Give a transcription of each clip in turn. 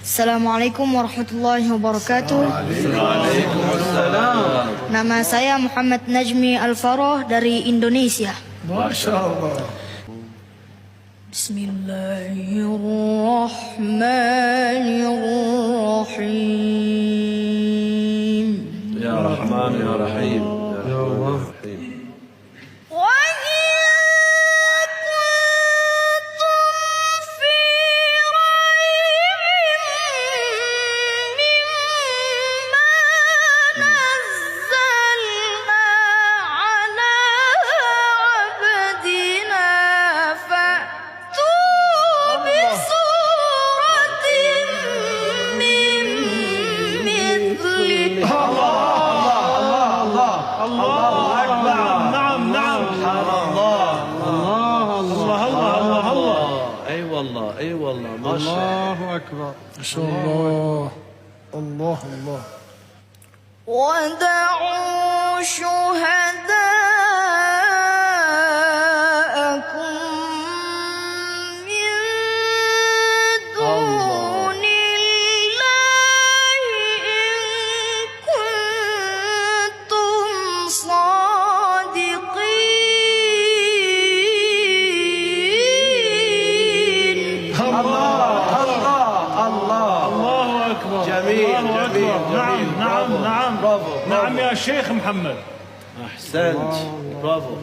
Assalamualaikum warahmatullahi wabarakatuh. Waalaikumsalam. Nama saya Muhammad Najmi Al-Faroh dari Indonesia. Masya Allah. Bismillahirrahmanirrahim. Ya Rahman ya Rahim. Ya Allah. اي والله ما شاء الله. الله اكبر ما شاء الله. الله الله. ودعوا شهداءكم من دون الله إن كنتم صادقين. الله اكبر. جميل جميل. نعم برافو. نعم يا شيخ محمد. احسنت. برافو.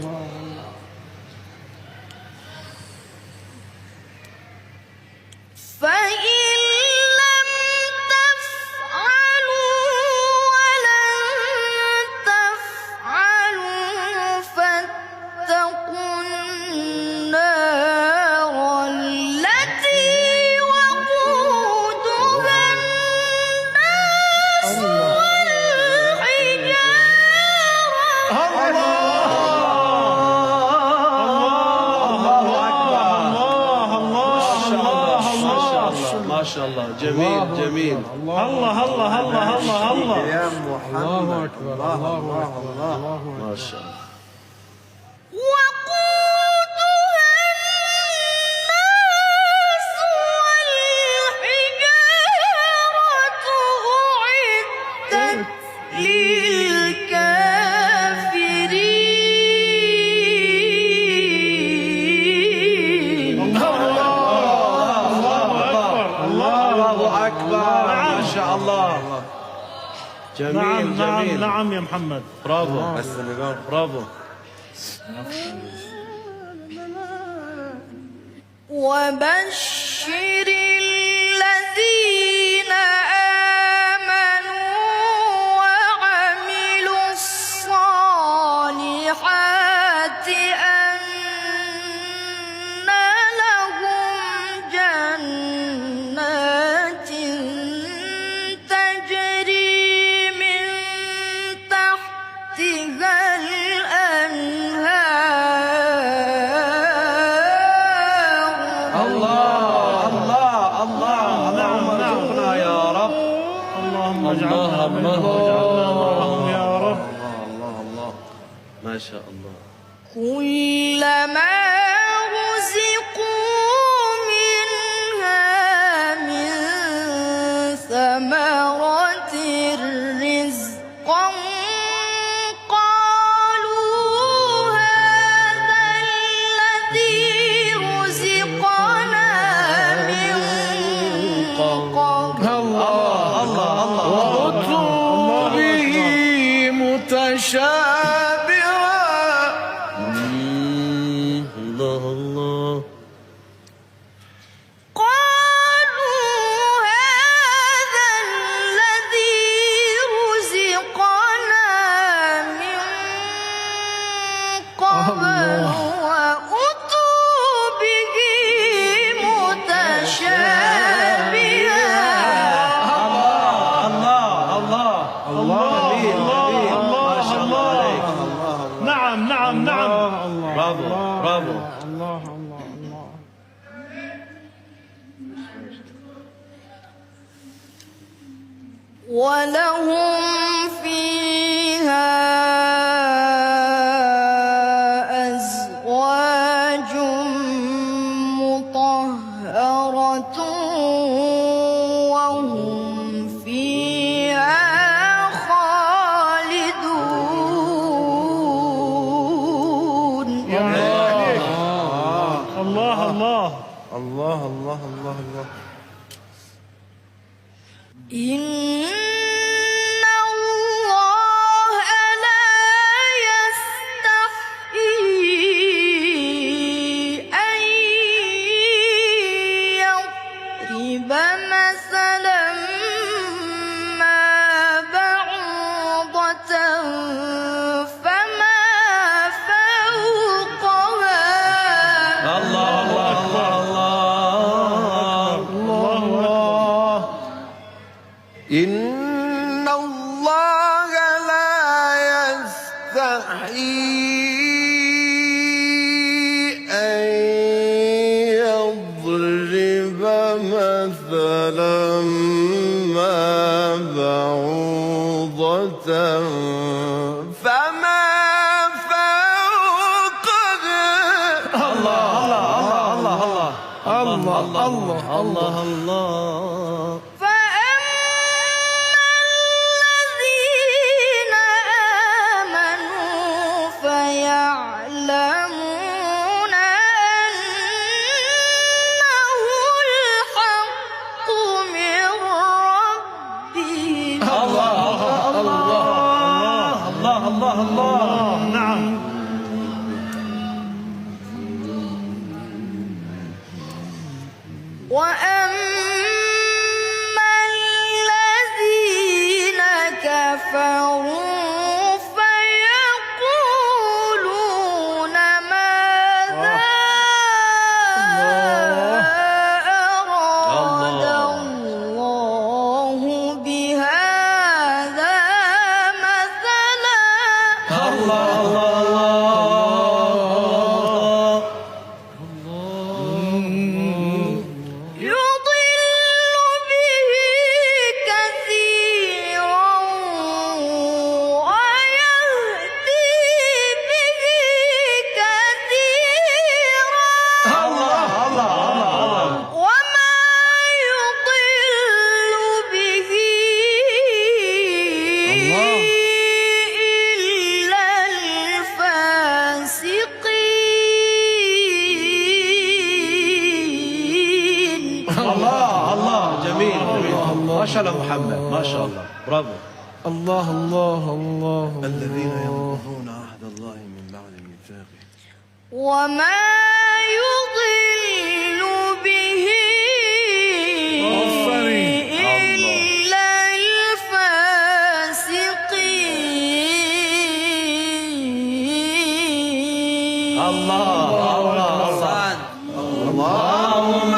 فإن لم تفعلوا ولن تفعلوا فاتقوا النار التي وقودها الناس ما شاء الله. جميل جميل. الله يا محمد. الله اكبر. الله اكبر. ما شاء الله. وقودها الناس والحجارة أعدت للكافرين. الله اكبر. ما شاء الله. جميل جميل. نعم يا محمد. برافو. برافو. وبشر الذين آمنوا وعملوا الصالحات أن لهم جنات تجري من تحتها اللهم ارزقنا يا رب. اللهم اجعلنا منهم واجعلنا معهم يا رب. الله ما شاء الله. كلما رزقوا منها من ثمرة رزقا قالوا هذا الذي رزقنا من قبل. وأتوا به متشابها. الله قالوا هذا الذي رزقنا من قبل وأتوا به متشابها. جميل جميل. ما شاء الله عليك. نعم برافو برافو. الله الله الله. ولهم فيها أزواج مطهرة الله الله الله الله الله. إن الله لا يستحيي أن يضرب مثلا ما بعوضة فما فوقها. الله الله الله الله. إن الله لا يستحيي أن يضرب مثلا ما بعوضة فما فوقها. الله الله الله الله الله الله الله. فأما الذين آمنوا فيعلمون أنه الحق من ربهم. الله الله الله. نعم. وأما الذين كفروا فيقولون ماذا أراد الله بهذا مثلا. الله الله يضل به كثيرا ويهدي به كثيرا وما يضل به إلا الفاسقين. الله الله. جميل جميل. ما شاء الله محمد، ما شاء الله، برافو. الله الله الله. الذين ينقضون عهد الله من بعد ميثاقه. وما يضل به إلا الفاسقين. الله الله. اللهم